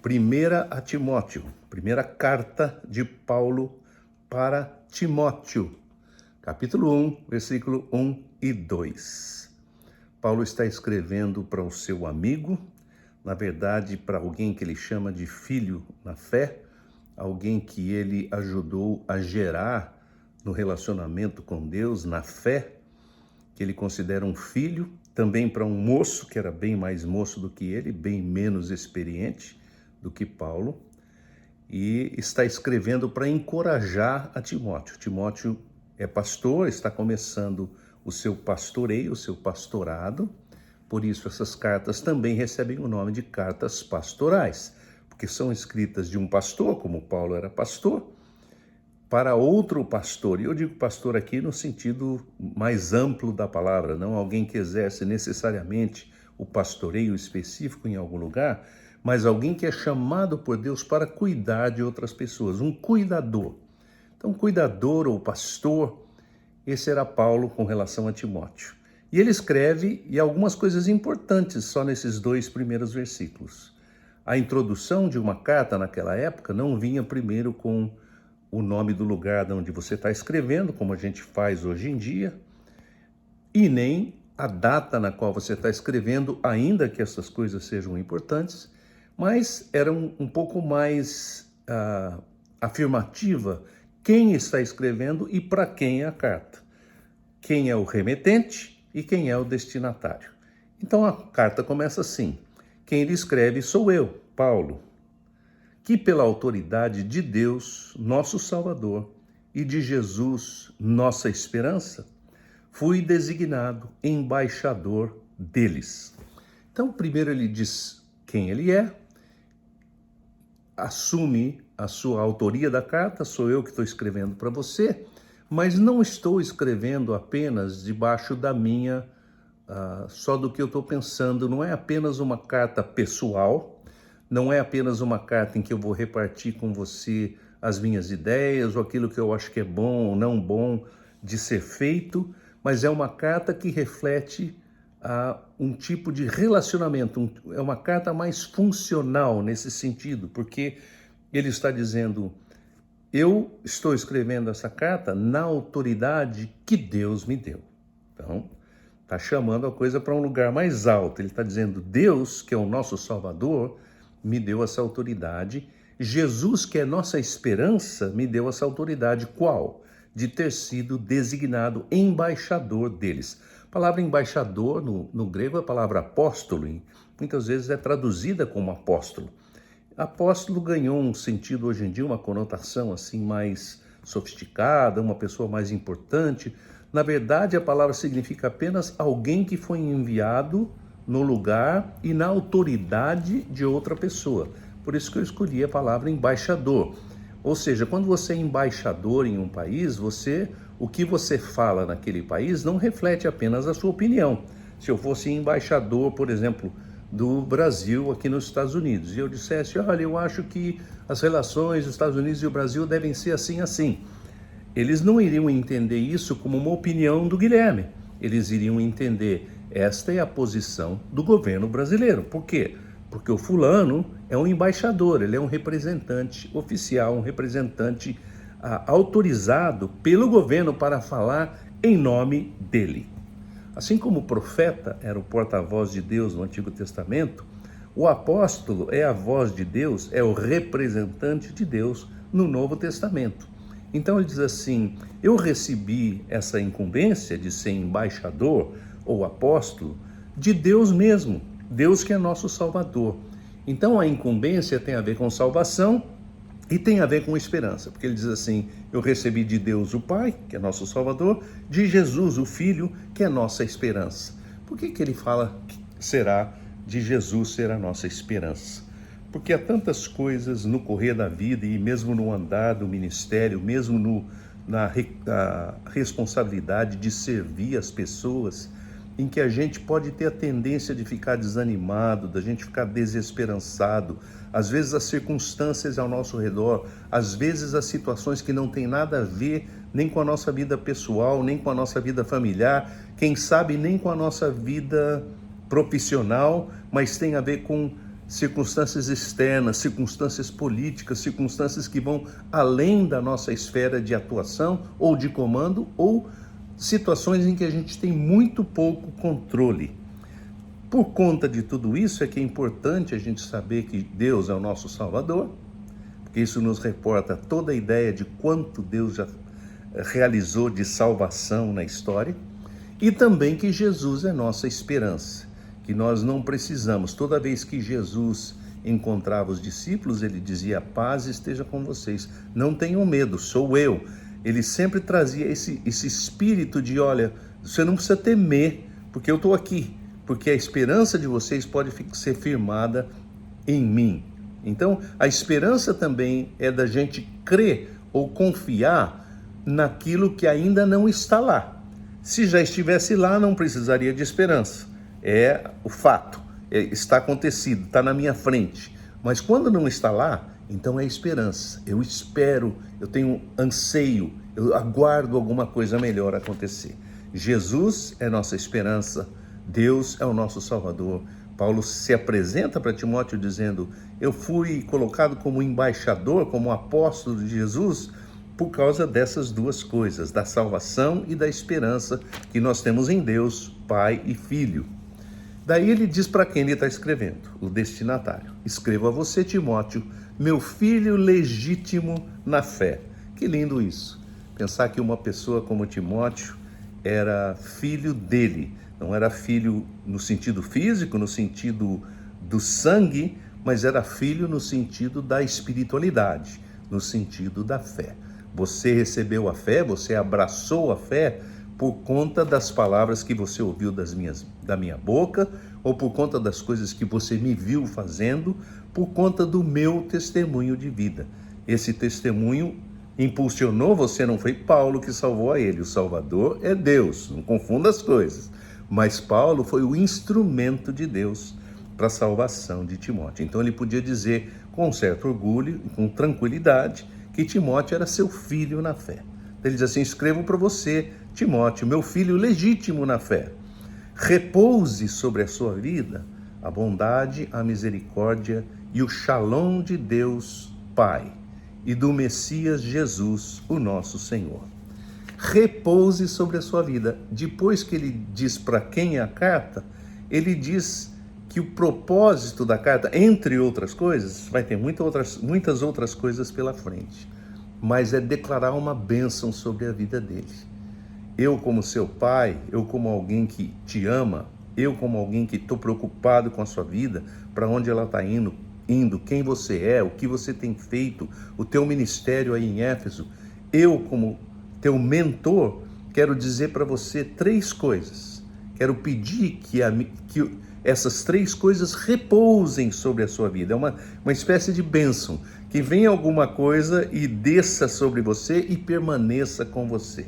Primeira a Timóteo, primeira carta de Paulo para Timóteo, capítulo 1, versículo 1 e 2. Paulo está escrevendo para o seu amigo, na verdade para alguém que ele chama de filho na fé, alguém que ele ajudou a gerar no relacionamento com Deus, na fé, que ele considera um filho, também para um moço que era bem mais moço do que ele, bem menos experiente do que Paulo, e está escrevendo para encorajar a Timóteo. Timóteo é pastor, está começando o seu pastoreio, o seu pastorado, por isso essas cartas também recebem o nome de cartas pastorais, porque são escritas de um pastor, como Paulo era pastor, para outro pastor. E eu digo pastor aqui no sentido mais amplo da palavra, não alguém que exerce necessariamente o pastoreio específico em algum lugar, mas alguém que é chamado por Deus para cuidar de outras pessoas, um cuidador. Então, cuidador ou pastor, esse era Paulo com relação a Timóteo. E ele escreve, e algumas coisas importantes só nesses 2 primeiros versículos. A introdução de uma carta naquela época não vinha primeiro com o nome do lugar onde você está escrevendo, como a gente faz hoje em dia, e nem a data na qual você está escrevendo, ainda que essas coisas sejam importantes, mas era um pouco mais afirmativa quem está escrevendo e para quem é a carta. Quem é o remetente e quem é o destinatário. Então a carta começa assim: quem lhe escreve sou eu, Paulo, que pela autoridade de Deus, nosso Salvador, e de Jesus, nossa esperança, fui designado embaixador deles. Então primeiro ele diz quem ele é, assume a sua autoria da carta, sou eu que estou escrevendo para você, mas não estou escrevendo apenas debaixo da minha, só do que eu estou pensando, não é apenas uma carta pessoal, não é apenas uma carta em que eu vou repartir com você as minhas ideias ou aquilo que eu acho que é bom ou não bom de ser feito, mas é uma carta que reflete um tipo de relacionamento, é uma carta mais funcional nesse sentido, porque ele está dizendo, eu estou escrevendo essa carta na autoridade que Deus me deu. Então, está chamando a coisa para um lugar mais alto, ele está dizendo, Deus, que é o nosso Salvador, me deu essa autoridade, Jesus, que é nossa esperança, me deu essa autoridade, qual? De ter sido designado embaixador deles. A palavra embaixador, no grego, é a palavra apóstolo, e muitas vezes é traduzida como apóstolo. Apóstolo ganhou um sentido hoje em dia, uma conotação assim mais sofisticada, uma pessoa mais importante. Na verdade, a palavra significa apenas alguém que foi enviado no lugar e na autoridade de outra pessoa. Por isso que eu escolhi a palavra embaixador. Ou seja, quando você é embaixador em um país, o que você fala naquele país não reflete apenas a sua opinião. Se eu fosse embaixador, por exemplo, do Brasil aqui nos Estados Unidos, e eu dissesse, olha, eu acho que as relações dos Estados Unidos e o Brasil devem ser assim, assim. Eles não iriam entender isso como uma opinião do Guilherme. Eles iriam entender, esta é a posição do governo brasileiro. Por quê? Porque o fulano é um embaixador, ele é um representante oficial, um representante autorizado pelo governo para falar em nome dele. Assim como o profeta era o porta-voz de Deus no Antigo Testamento, o apóstolo é a voz de Deus, é o representante de Deus no Novo Testamento. Então ele diz assim, eu recebi essa incumbência de ser embaixador ou apóstolo de Deus mesmo, Deus que é nosso Salvador. Então a incumbência tem a ver com salvação e tem a ver com esperança, porque ele diz assim, eu recebi de Deus o Pai, que é nosso Salvador, de Jesus o Filho, que é nossa esperança. Por que ele fala que será de Jesus ser a nossa esperança? Porque há tantas coisas no correr da vida e mesmo no andar do ministério, mesmo na responsabilidade de servir as pessoas, em que a gente pode ter a tendência de ficar desanimado, da gente ficar desesperançado, às vezes as circunstâncias ao nosso redor, às vezes as situações que não têm nada a ver nem com a nossa vida pessoal, nem com a nossa vida familiar, quem sabe nem com a nossa vida profissional, mas tem a ver com circunstâncias externas, circunstâncias políticas, circunstâncias que vão além da nossa esfera de atuação ou de comando, ou situações em que a gente tem muito pouco controle. Por conta de tudo isso é que é importante a gente saber que Deus é o nosso Salvador, porque isso nos reporta toda a ideia de quanto Deus já realizou de salvação na história, e também que Jesus é nossa esperança, que nós não precisamos. Toda vez que Jesus encontrava os discípulos, ele dizia: a paz esteja com vocês, não tenham medo, sou eu. Ele sempre trazia esse espírito de: olha, você não precisa temer, porque eu estou aqui, porque a esperança de vocês pode ser firmada em mim. Então, a esperança também é da gente crer ou confiar naquilo que ainda não está lá. Se já estivesse lá, não precisaria de esperança. É o fato, está acontecido, está na minha frente. Mas quando não está lá, então é esperança. Eu espero, eu tenho anseio, eu aguardo alguma coisa melhor acontecer. Jesus é nossa esperança, Deus é o nosso Salvador. Paulo se apresenta para Timóteo dizendo: eu fui colocado como embaixador, como apóstolo de Jesus, por causa dessas duas coisas, da salvação e da esperança que nós temos em Deus, Pai e Filho. Daí ele diz para quem ele está escrevendo, o destinatário: escrevo a você, Timóteo, meu filho legítimo na fé. Que lindo isso, pensar que uma pessoa como Timóteo era filho dele, não era filho no sentido físico, no sentido do sangue, mas era filho no sentido da espiritualidade, no sentido da fé. Você recebeu a fé, você abraçou a fé por conta das palavras que você ouviu da minha boca, ou por conta das coisas que você me viu fazendo, por conta do meu testemunho de vida. Esse testemunho impulsionou você, não foi Paulo que salvou a ele, o Salvador é Deus, não confunda as coisas. Mas Paulo foi o instrumento de Deus para a salvação de Timóteo. Então ele podia dizer com certo orgulho, com tranquilidade, que Timóteo era seu filho na fé. Ele diz assim: escrevo para você, Timóteo, meu filho legítimo na fé. Repouse sobre a sua vida a bondade, a misericórdia e o shalom de Deus Pai e do Messias Jesus, o nosso Senhor. Repouse sobre a sua vida. Depois que ele diz para quem é a carta, ele diz que o propósito da carta, entre outras coisas, vai ter muitas outras coisas pela frente, mas é declarar uma bênção sobre a vida dele. Eu, como seu pai, eu como alguém que te ama, eu como alguém que estou preocupado com a sua vida, para onde ela está indo, quem você é, o que você tem feito, o teu ministério aí em Éfeso, eu como teu mentor, quero dizer para você 3 coisas. Quero pedir que essas 3 coisas repousem sobre a sua vida. É uma espécie de bênção, que venha alguma coisa e desça sobre você e permaneça com você.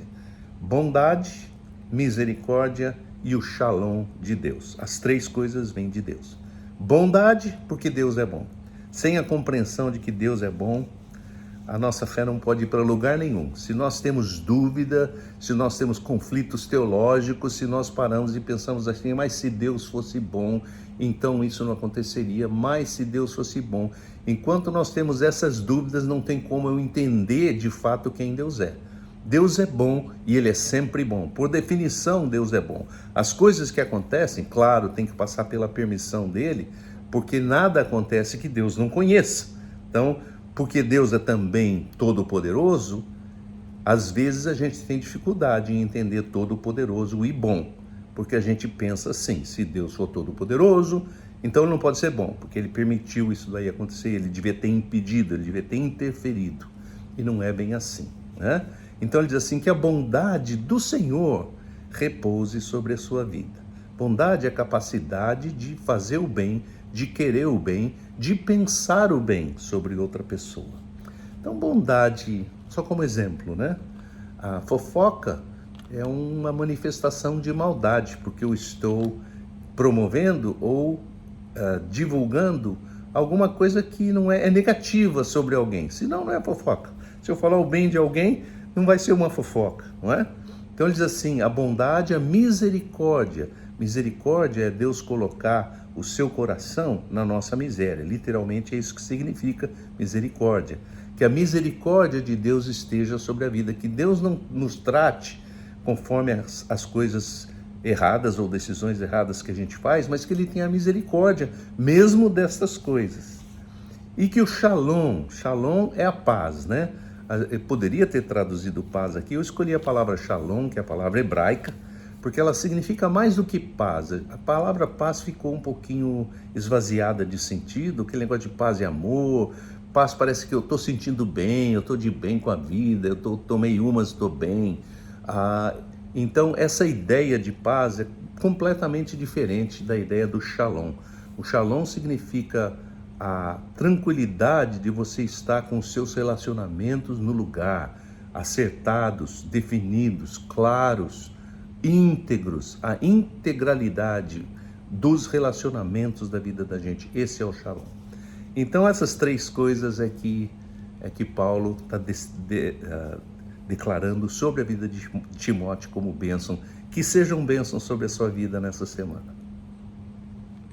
Bondade, misericórdia e o shalom de Deus. As 3 coisas vêm de Deus. Bondade, porque Deus é bom. Sem a compreensão de que Deus é bom, a nossa fé não pode ir para lugar nenhum. Se nós temos dúvida, se nós temos conflitos teológicos, se nós paramos e pensamos assim: mas se Deus fosse bom, então isso não aconteceria. Mas se Deus fosse bom, enquanto nós temos essas dúvidas, não tem como eu entender de fato quem Deus é. Deus é bom e Ele é sempre bom. Por definição, Deus é bom. As coisas que acontecem, claro, tem que passar pela permissão dEle, porque nada acontece que Deus não conheça. Então, porque Deus é também todo-poderoso, às vezes a gente tem dificuldade em entender todo-poderoso e bom, porque a gente pensa assim: se Deus for todo-poderoso, então ele não pode ser bom, porque ele permitiu isso daí acontecer, ele devia ter impedido, ele devia ter interferido, e não é bem assim, né? Então ele diz assim: que a bondade do Senhor repouse sobre a sua vida. Bondade é a capacidade de fazer o bem, de querer o bem, de pensar o bem sobre outra pessoa. Então, bondade, só como exemplo, né? A fofoca é uma manifestação de maldade, porque eu estou promovendo ou divulgando alguma coisa que não é negativa sobre alguém, senão não é fofoca. Se eu falar o bem de alguém, não vai ser uma fofoca, não é? Então ele diz assim: a bondade, a misericórdia. Misericórdia é Deus colocar o seu coração na nossa miséria. Literalmente é isso que significa misericórdia. Que a misericórdia de Deus esteja sobre a vida, que Deus não nos trate conforme as coisas erradas ou decisões erradas que a gente faz, mas que Ele tenha misericórdia mesmo dessas coisas. E que o shalom é a paz, né? Eu poderia ter traduzido paz aqui, eu escolhi a palavra shalom, que é a palavra hebraica, porque ela significa mais do que paz. A palavra paz ficou um pouquinho esvaziada de sentido, aquele negócio de paz e amor. Paz parece que eu estou sentindo bem, eu estou de bem com a vida, eu tomei umas, estou bem. Então, essa ideia de paz é completamente diferente da ideia do shalom. O shalom significa a tranquilidade de você estar com os seus relacionamentos no lugar, acertados, definidos, claros, íntegros, a integralidade dos relacionamentos da vida da gente. Esse é o shalom. Então, essas três coisas é que Paulo está declarando sobre a vida de Timóteo como bênção. Que sejam bênçãos sobre a sua vida nessa semana.